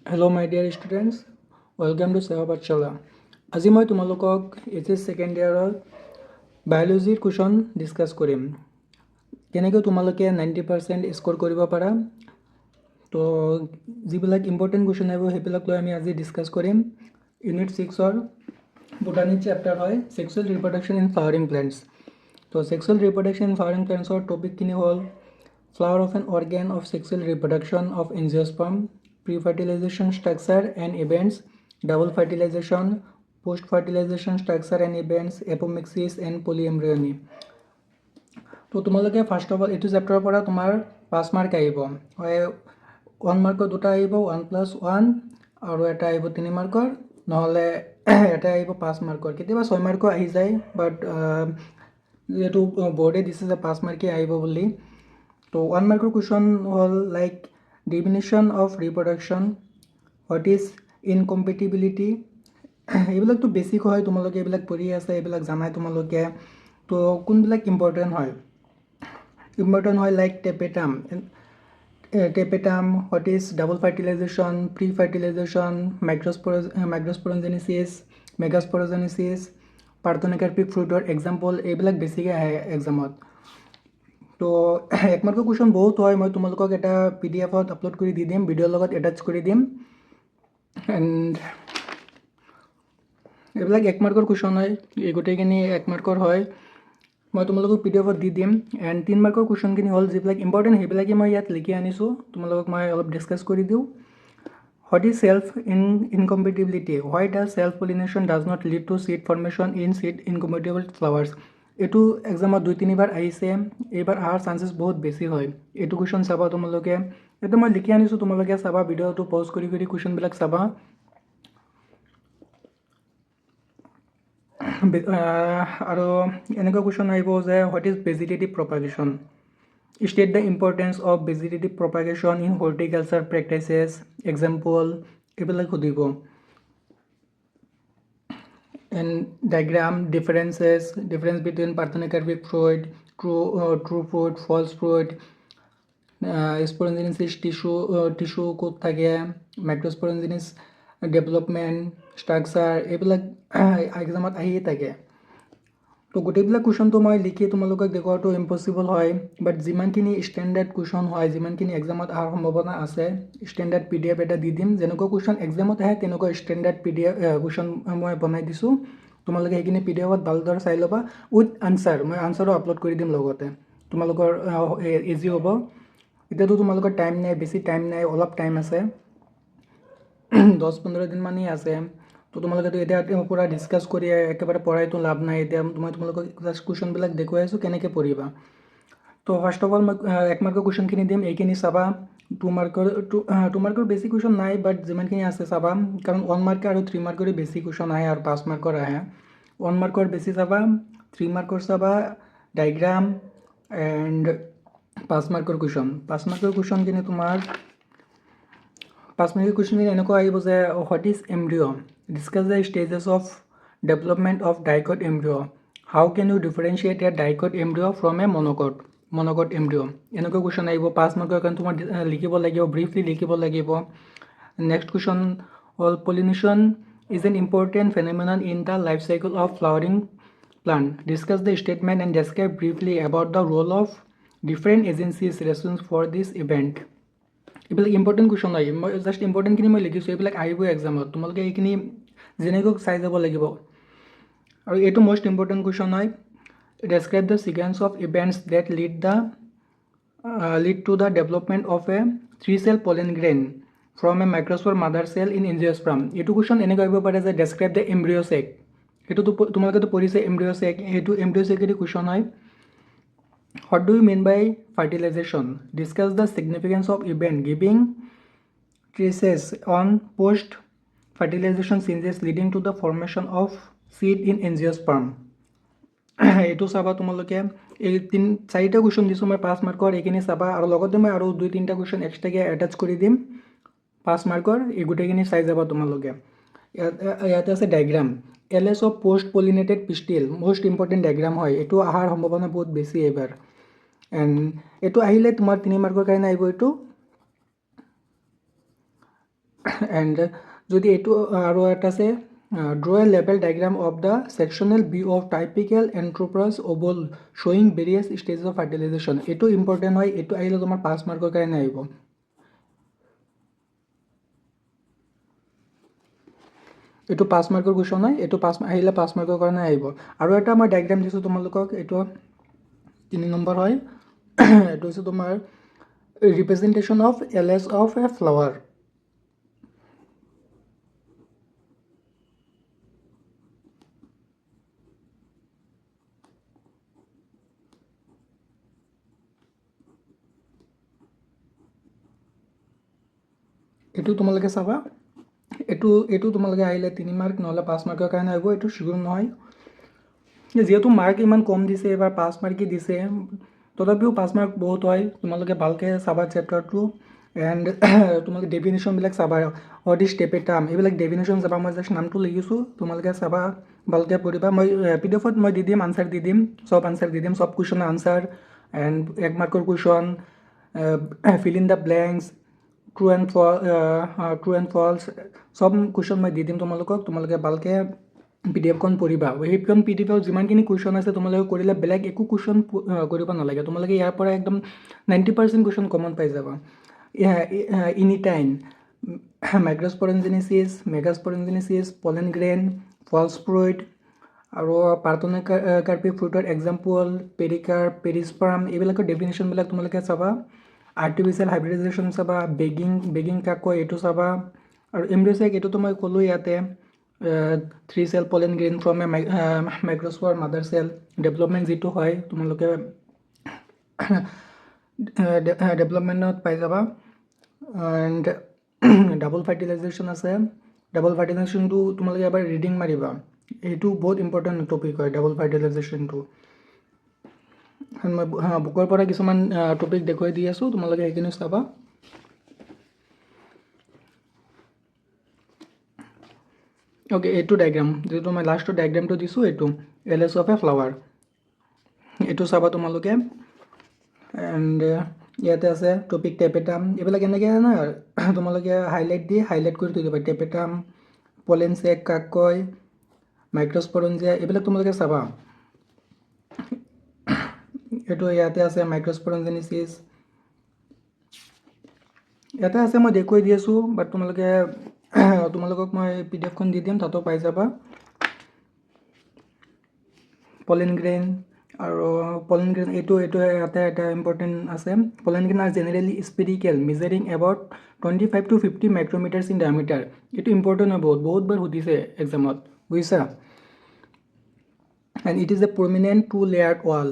Hello my dear students, welcome to Seva Pathshala. আজি মই তোমালোকক HS সেকেন্ড ইয়াৰৰ বায়োলজিৰ কুৱেশ্যন ডিছকাছ কৰিম। কেনেকৈ তোমালোকে 90% স্ক'ৰ কৰিব পাৰা। তো যিবিলাক ইম্পৰ্টেণ্ট কুৱেশ্যন আহিব সেইবিলাক লৈ আমি আজি ডিছকাছ কৰিম। ইউনিট 6ৰ বটানী চেপ্টাৰ হয় sexual reproduction in flowering plants. তো সেক্সুৱেল ৰিপ্ৰডাকশ্যন ইন ফ্লাৱাৰিং প্লেণ্টছৰ টপিকখিনি হ'ল flower of an organ of sexual reproduction of angiosperm, pre-fertilization structure and events, double fertilization, post-fertilization structure and events, apomixis and polyembryony. তো তোমালোকে first of all এইটো চেপ্টাৰৰ পৰা তোমাৰ 5 mark আহিব। হয় 1 মাৰ্কৰ দুটা আহিব 1+1 আৰু এটা আহিব 3 মাৰ্কৰ, নহ'লে এটা আহিব 5 মাৰ্কৰ, কেতিয়াবা 6 মাৰ্কৰ আহি যায়, বাট যিহেতু বৰ্ডে দিছে যে 5 মাৰ্কেই আহিব বুলি। তো 1 মাৰ্কৰ কুৱেশ্যন হ'ল like definition of reproduction, what is incompatibility. এইবিলাকতো বেছিক হয়, তোমালোকে এইবিলাক পঢ়ি আছে, এইবিলাক জানাই তোমালোকে। তো কোনবিলাক ইম্পৰ্টেণ্ট হয় like tapetum, what is double fertilization, pre fertilization, microsporogenesis, megasporogenesis, parthenocarpic ফ্ৰুইটৰ এক্সাম্পল, এইবিলাক বেছিকৈ আহে এক্সামত। তো 1 মাৰ্কৰ কুৱেশ্যন বহুত হয়, মই তোমালোকক এটা PDF-ত আপলোড কৰি দি দিম, ভিডিঅ'ৰ লগত এটাচ কৰি দিম। এণ্ড এইবিলাক 1 মাৰ্কৰ কুৱেশ্যন হয়, এই গোটেইখিনি 1 মাৰ্কৰ হয়, মই তোমালোকক PDF-ত দি দিম। এণ্ড 3 মাৰ্কৰ কুৱেশ্যনখিনি হ'ল যিবিলাক ইম্পৰ্টেণ্ট সেইবিলাকেই মই ইয়াত লিখি আনিছোঁ, তোমালোকক মই অলপ ডিছকাছ কৰি দিওঁ। What is self incompatibility, why does self pollination does not lead to seed formation in seed incompatible flowers. এইটো এক্সামত 2-3 বাৰ আহিছে, এইবাৰ অহাৰ চান্সেছ বহুত বেছি হয়। এইটো কুৱেশ্যন চাবা তোমালোকে, এইটো মই লিখি আনিছোঁ, তোমালোকে চাবা, ভিডিঅ'টো পজ কৰি কুৱেশ্যনবিলাক চাবা। আৰু এনেকুৱা কুৱেশ্যন আহিব যে what is vegetative propagation, state the importance of vegetative propagation in horticulture practices, example, এইবিলাক সুধিব। And diagram, difference between parthenocarpic fruit, true fruit, false fruit, sporogenesis tissue ক'ত থাকে, মাইক্ৰস্পৰঞ্জেনিছ ডেভেলপমেণ্ট, ষ্ট্ৰাকচাৰ, এইবিলাক এক্সামত আহিয়ে থাকে। তো গোটেইবিলাক কুৱেশ্যনটো মই লিখি তোমালোকক দেখুৱাটো ইম্পচিবল হয়, বাট যিমানখিনি ষ্টেণ্ডাৰ্ড কুৱেশ্যন হয়, যিমানখিনি এক্সামত অহাৰ সম্ভাৱনা আছে, ষ্টেণ্ডাৰ্ড PDF এটা দি দিম। যেনেকুৱা কুৱেশ্যন এক্সামত আহে তেনেকুৱা ষ্টেণ্ডাৰ্ড কুৱেশ্যন মই বনাই দিছোঁ, তোমালোকে সেইখিনি PDF-ত ভালদৰে চাই ল'বা, উইথ আনচাৰ, মই আনচাৰো আপলোড কৰি দিম লগতে, তোমালোকৰ ইজি হ'ব। এতিয়াতো তোমালোকৰ টাইম নাই, বেছি টাইম নাই, অলপ টাইম আছে, 10-15 দিনমানেই আছে। তো তোমালোকেতো এতিয়া পূৰা ডিছকাছ কৰি একেবাৰে পঢ়াইতো লাভ নাই, এতিয়া মই তোমালোকক জাষ্ট কুৱেশ্যনবিলাক দেখুৱাই আছোঁ কেনেকৈ পঢ়িবা। তো ফাৰ্ষ্ট অফ অল মই 1 মাৰ্কৰ কুৱেশ্যনখিনি দিম, এইখিনি চাবা। 2 মাৰ্কৰ বেছি কুৱেশ্যন নাই, বাট যিমানখিনি আছে চাবা, কাৰণ 1 মাৰ্কৰ আৰু 3 মাৰ্কৰে বেছি কুৱেশ্যন আহে আৰু 5 মাৰ্কৰ আহে। 1 মাৰ্কৰ বেছি চাবা, 3 মাৰ্কৰ চাবা, ডায়েগ্ৰাম, এণ্ড 5 মাৰ্কৰ কুৱেশ্যন। 5 মাৰ্কৰ কুৱেশ্যনখিনি তোমাৰ 5 মাৰ্কৰ কুৱেশ্যনখিনি এনেকুৱা আহিব যে what is embryo, discuss the stages of development of dicot embryo, how can you differentiate a dicot embryo from a monocot embryo. এনেকুৱা কুৱেশ্যন আহিব 5 মাৰ্কৰ কাৰণে, তোমাৰ লিখিব লাগিব, ব্ৰিফলি লিখিব লাগিব। নেক্সট কুৱেশ্যন হ'ল pollination is an important phenomenon in the life cycle of flowering plant, discuss the statement and describe briefly about the role of different agencies response for this event. এইবিলাক important question হয়, মই just ইম্পৰ্টেণ্টখিনি মই লিখিছোঁ, এইবিলাক আহিবই এক্সামত, তোমালোকে এইখিনি যেনেকৈ চাই যাব লাগিব। আৰু এইটো মষ্ট ইম্পৰ্টেণ্ট কুৱেশ্যন হয়, describe the sequence of events that lead to the development of a 3 cell pollen grain from a microspore mother cell in angiosperm. এইটো কুৱেশ্যন এনেকৈ আহিব পাৰে যে ডেছক্ৰাইব দ্য এম্ব্ৰিঅ চেক, এইটোতো তোমালোকেতো পঢ়িছে এম্ব্ৰিঅ চেক, সেইটো এম্ব্ৰিঅ চেকেদি কুৱেশ্যন হয়। What do you mean by fertilization? Discuss the significance of event giving traces on post-fertilization changes leading to the formation of seed in angiosperm. এইটো চাবা তোমালোকে, এই 4টা কুৱেশ্যন দিছোঁ মই 5 মাৰ্কৰ, এইখিনি চাবা, আৰু লগতে মই আৰু 2-3টা কুৱেশ্যন এক্সট্ৰাকৈ এটাচ কৰি দিম 5 মাৰ্কৰ, এই গোটেইখিনি চাই যাবা তোমালোকে। ইয়াতে আছে diagram, LS of post pollinated pistil, most important diagram হয়, এইটো অহাৰ সম্ভাৱনা বহুত বেছি এইবাৰ। এণ্ড এইটো আহিলে তোমাৰ 3 মাৰ্কৰ কাৰণে আহিব এইটো। এণ্ড যদি এইটো আৰু এটা আছে draw a level diagram of the sectional view of typical Anthropus ovule showing various stages of fertilization. এইটো ইম্পৰ্টেণ্ট হয়, এইটো আহিলে তোমাৰ 5 মাৰ্কৰ কাৰণে আহিব। এইটো 5 মাৰ্কৰ কুৱেশ্যন হয়, এইটো 5 আহিলে 5 মাৰ্কৰ কাৰণে আহিব। আৰু এটা মই ডায়েগ্ৰাম দিছোঁ তোমালোকক, এইটো 3 নম্বৰ হয়। এইটো হৈছে তোমাৰ representation of LS of a flower. এইটো তোমালোকে চাবা, এইটো তোমালোকে আহিলে 3 মাৰ্ক নহ'লে 5 মাৰ্কৰ কাৰণে আহিব, এইটো চিয়ৰ নহয়। যিহেতু মাৰ্ক ইমান কম দিছে, এবাৰ 5 মাৰ্কেই দিছে, তথাপিও 5 মাৰ্ক বহুত হয়। তোমালোকে ভালকৈ চাবা চেপ্টাৰটো এণ্ড তোমালোকে ডেফিনেশ্যনবিলাক চাবা, হোৱাট ইজ টেপেটাম, এইবিলাক ডেফিনেশ্যন চাবা। মই জাষ্ট নামটো লিখিছোঁ, তোমালোকে চাবা, ভালকৈ পঢ়িবা। মই PDF-ত মই দি দিম, আনচাৰ দি দিম, চব আনচাৰ দি দিম, চব কুৱেশ্যনৰ আনচাৰ এণ্ড 1 মাৰ্কৰ question, fill in the blanks, true and false, sub question মই দি দিম তোমালোকক। তোমালোকে ভালকৈ PDF-খন পঢ়িবা। সেইখন PDF-ত যিমানখিনি কুৱেশ্যন আছে তোমালোকে কৰিলে বেলেগ একো কুৱেশ্যন কৰিব নালাগে। তোমালোকে ইয়াৰ পৰা একদম 90% কুৱেশ্যন কমন পাই যাবা। ইনিটাইন, মাইক্ৰ'স্পৰেঞ্জেনেচিছ, মেগাস্পৰেঞ্জেনেচিছ, পলেন গ্ৰেইন, ফলছ ফ্ৰুইট, আৰু পাৰ্থেন'কাৰ্পি ফ্ৰুইটৰ এক্সাম্পল, পেৰিকাৰ্প, পেৰিস্পাৰ্ম, এইবিলাকৰ ডেফিনেশ্যনবিলাক তোমালোকে চাবা। আৰ্টিফিচিয়েল হাইব্ৰিডাইজেশ্যন চাবা, বেগিং কাকৈ এইটো চাবা। আৰু এমব্ৰিঅ'চেক এইটোতো মই ক'লোঁ ইয়াতে, 3 cell pollen grain from a microspore mother cell, development যিটো হয় তোমালোকে ডেভেলপমেণ্টত পাই যাবা। এণ্ড ডাবল ফাৰ্টিলাইজেশ্যন আছে, ডাবল ফাৰ্টিলাইজেশ্যনটো তোমালোকে এবাৰ ৰিডিং মাৰিবা, এইটো বহুত ইম্পৰ্টেণ্ট টপিক হয় ডাবল ফাৰ্টিলাইজেশ্যনটো। মই বুকৰ পৰা কিছুমান টপিক দেখুৱাই দি আছোঁ, তোমালোকে সেইখিনি চাবা। অ'কে, এইটো ডায়েগ্ৰাম যিটো মই লাষ্টৰ ডায়েগ্ৰামটো দিছোঁ, এইটো এলেছ অফ এ ফ্লাৱাৰ, এইটো চাবা তোমালোকে। এণ্ড ইয়াতে আছে টপিক টেপেটাম, এইবিলাক এনেকৈ না তোমালোকে হাইলাইট কৰি থৈ দিবা। টেপেটাম, পলেনচেক, কাকৈ, মাইক্ৰ'স্পৰঞ্জিয়া, এইবিলাক তোমালোকে চাবা। এইটো ইয়াতে আছে মাইক্ৰ'স্পৰঞ্জেনেচিছ, ইয়াতে আছে, মই দেখুৱাই দি আছোঁ, বাট তোমালোকক মই PDF-খন দি দিম, তাতো পাই যাবা। পলেন গ্ৰেইন, আৰু পলেন গ্ৰেইন এইটো ইয়াতে এটা ইম্পৰ্টেণ্ট আছে। Pollen grain are generally spherical, measuring about 25 to 50 micrometers in diameter. এইটো ইম্পৰ্টেণ্ট হয়, বহুতবাৰ সুধিছে এক্সামত, বুজিছা। And it is a prominent 2-layered wall,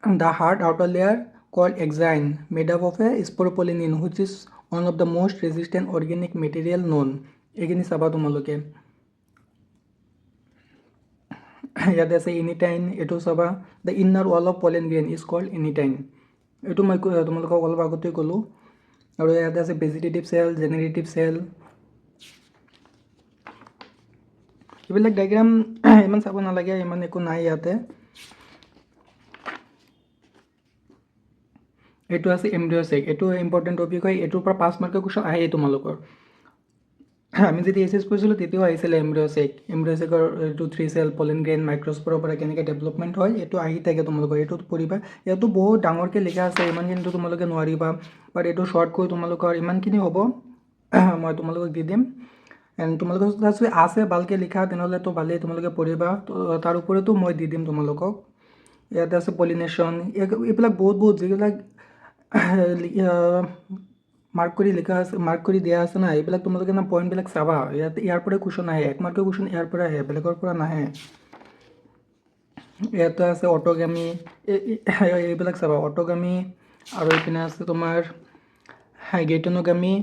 the hard outer layer called exine, made up of a sporopollenin, which is one of the most resistant organic material known. এইখিনি চাবা তোমালোকে। ইয়াতে আছে ইনিটাইন, এইটো চাবা। The inner wall of pollen grain is called intine, এইটো মই তোমালোকক অলপ আগতে ক'লোঁ। আৰু ইয়াতে আছে ভেজিটেটিভ চেল, জেনেৰেটিভ চেল, এইবিলাক ডায়েগ্ৰাম ইমান চাব নালাগে, ইমান একো নাই ইয়াতে। এইটো আছে এমব্ৰিঅ'চেক, এইটো ইম্পৰ্টেণ্ট টপিক হয়, এইটোৰ পৰা 5 মাৰ্কৰ কুৱেশ্যন আহেই তোমালোকৰ। আমি যেতিয়া এইচএছ পঢ়িছিলোঁ তেতিয়াও আহিছিলে এমব্ৰিঅ'চেকৰ এইটো 3 চেল পলেন গ্ৰেইন মাইক্ৰ'স্প'ৰৰ পৰা কেনেকৈ ডেভেলপমেণ্ট হয়, এইটো আহি থাকে তোমালোকৰ, এইটো পঢ়িবা। ইয়াতো বহুত ডাঙৰকৈ লিখা আছে, ইমানখিনিতো তোমালোকে নোৱাৰিবা, বাট এইটো শ্বৰ্টকৈ তোমালোকৰ ইমানখিনি হ'ব, মই তোমালোকক দি দিম। এণ্ড তোমালোকৰ যদি আছে ভালকৈ লিখা, তেনেহ'লেতো ভালেই, তোমালোকে পঢ়িবা। তাৰ ওপৰতো মই দি দিম তোমালোকক। ইয়াতে আছে পলিনেশ্যন, এইবিলাক বহুত যিবিলাক মাৰ্ক কৰি লিখা আছে, মাৰ্ক কৰি দিয়া আছে না, এইবিলাক তোমালোকে না পইণ্টবিলাক চাবা। ইয়াৰ পৰাই কুৱেশ্যন আহে, 1 মাৰ্কৰ কুৱেশ্যন ইয়াৰ পৰা আহে, বেলেগৰ পৰা নাহে। ইয়াতে আছে অট'গামী, এইবিলাক চাবা, অট'গামী। আৰু এইপিনে আছে তোমাৰ গেইটনোগামী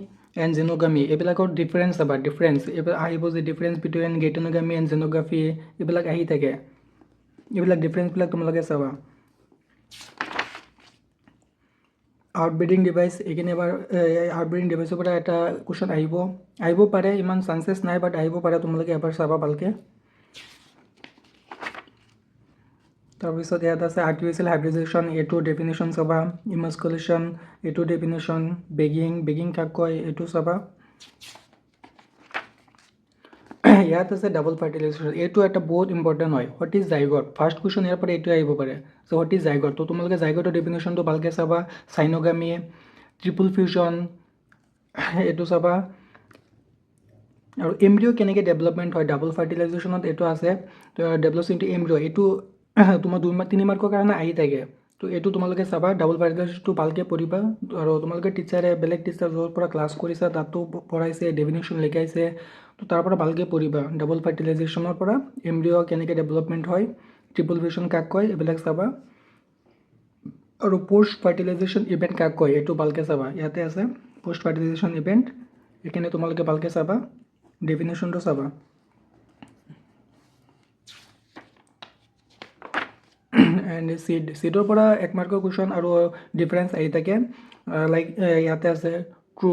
এণ্ড জেনোগামী, এইবিলাকৰ ডিফাৰেঞ্চ চাবা, এইবিলাক আহিব যে ডিফাৰেঞ্চ বিটুইন গেইটনোগামী এণ্ড জেনোগ্ৰাফি, এইবিলাক আহি থাকে, এইবিলাক ডিফাৰেঞ্চবিলাক তোমালোকে চাবা। আউটব্ৰিডিং ডিভাইচ, এইখিনি এবাৰ আউটব্ৰিডিং ডিভাইচৰ পৰা এটা কুৱেশ্যন আহিব পাৰে, ইমান চান্সেছ নাই, বাট আহিব পাৰে, তোমালোকে এবাৰ চাবা ভালকৈ। তাৰপিছত ইয়াত আছে আৰ্টিফিচিয়েল হাইব্ৰিডাইজেশ্যন, এইটো ডেফিনেশ্যন চাবা। ইমাস্কুলেশ্যন, এইটো ডেফিনেশ্যন। বেগিং কাক কয়, এইটো চাবা। ইয়াত আছে ডাবল ফাৰ্টিলাইজেশ্যন, এইটো এটা বহুত ইম্পৰ্টেণ্ট হয়। What is zygote, first question ইয়াৰ পৰা এইটোৱে আহিব পাৰে। চ' হোৱাট ইজ জাইগট, তো তোমালোকে জাইগটৰ ডেফিনেশ্যনটো ভালকৈ চাবা। চাইনোগামী, ট্ৰিপল ফিউশ্যন, এইটো চাবা। আৰু এমব্ৰিঅ' কেনেকৈ ডেভেলপমেণ্ট হয়, ডাবল ফাৰ্টিলাইজেশ্যনত এইটো আছে। ডেভেলপছ ইনটু এমব্ৰিঅ', এইটো তোমাৰ 2-3 মাৰ্কৰ কাৰণে আহি থাকে। তো এইটো তোমালোকে চাবা, ডাবল ফাৰ্টিলাইজেশ্যনটো ভালকৈ পঢ়িবা। আৰু তোমালোকে টিচাৰে, বেলেগ টিচাৰ য'ৰ পৰা ক্লাছ কৰিছা তাতো পঢ়াইছে, ডেফিনেশ্যন লিখাইছে, তো তাৰ পৰা ভালকৈ পঢ়িবা। ডাবল ফাৰ্টিলাইজেশ্যনৰ পৰা এমব্ৰিঅ' কেনেকৈ ডেভেলপমেণ্ট হয়, ট্ৰিপল ফিউশ্যন কাক কয়, এইবিলাক চাবা। আৰু পষ্ট ফাৰ্টিলাইজেশ্যন ইভেণ্ট কাক কয়, এইটো ভালকৈ চাবা। ইয়াতে আছে পষ্ট ফাৰ্টিলাইজেশ্যন ইভেণ্ট, এইখিনি তোমালোকে ভালকৈ চাবা, ডেফিনেশ্যনটো চাবা। এণ্ড চিডৰ পৰা 1 মাৰ্কৰ কুৱেশ্যন আৰু ডিফাৰেঞ্চ আহি থাকে। লাইক ইয়াতে আছে ট্ৰু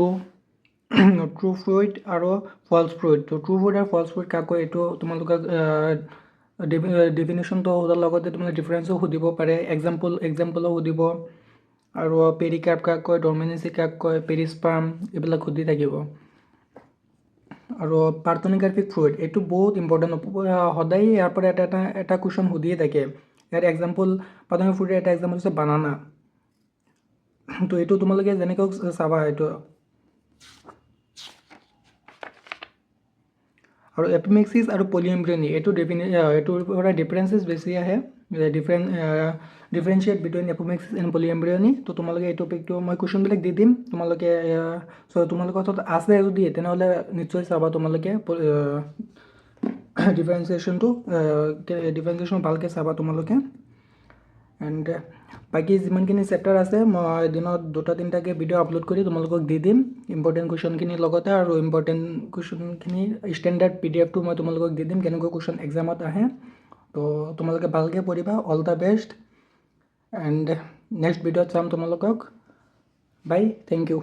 ফ্ৰুইট আৰু ফল্ছ ফ্ৰুইট। তো ট্ৰু ফ্ৰুইট আৰু ফল্ছ ফ্ৰুইট কাক কয়, এইটো তোমালোকক ডেফিনেশ্যনটো সোধাৰ লগতে তোমালোকে ডিফাৰেঞ্চো সুধিব পাৰে, এক্সাম্পলো সুধিব। আৰু পেৰিকাৰ্প কাক কয়, ডৰমেনেচি কাক কয়, পেৰিস্পাৰ্ম, এইবিলাক সুধি থাকিব। আৰু পাৰ্থেনোগ্ৰাফিক ফ্ৰুইট, এইটো বহুত ইম্পৰ্টেণ্ট, সদায় ইয়াৰ পৰা এটা কুৱেশ্যন সুধিয়ে থাকে। ইয়াৰ এক্সাম্পল, পাৰ্থেনোগ্ৰাফিক ফ্ৰুইটৰ এটা এক্সাম্পল হৈছে বানানা। তো এইটো তোমালোকে যেনেকৈ চাবা এইটো। আৰু এপিমেক্সিছ আৰু পলিএমব্ৰিয়নি, এইটোৰ পৰা ডিফাৰেঞ্চেছ বেছি আহে। Differentiate between apomixis and polyembryony. তো তোমালোকে এই টপিকটো মই কুৱেশ্যনবিলাক দি দিম, তোমালোকে তোমালোকৰ ওচৰত আছে যদি তেনেহ'লে নিশ্চয় চাবা তোমালোকে। ডিফাৰেঞ্চিয়েশ্যন ভালকৈ চাবা তোমালোকে। এণ্ড বাকী যিমানখিনি চেপ্টাৰ আছে মই দিনত 2-3টাকৈ ভিডিঅ' আপলোড কৰি তোমালোকক দি দিম, ইম্পৰ্টেণ্ট কুৱেশ্যনখিনিৰ লগতে। আৰু ইম্পৰ্টেণ্ট কুৱেশ্যনখিনি ষ্টেণ্ডাৰ্ড PDF-টো মই তোমালোকক দি দিম, কেনেকুৱা কুৱেশ্যন এক্সামত আহে। তো তোমালোকে ভালকৈ পঢ়িবা। All the best, and next ভিডিঅ'ত চাম তোমালোকক। বাই, থেংক ইউ।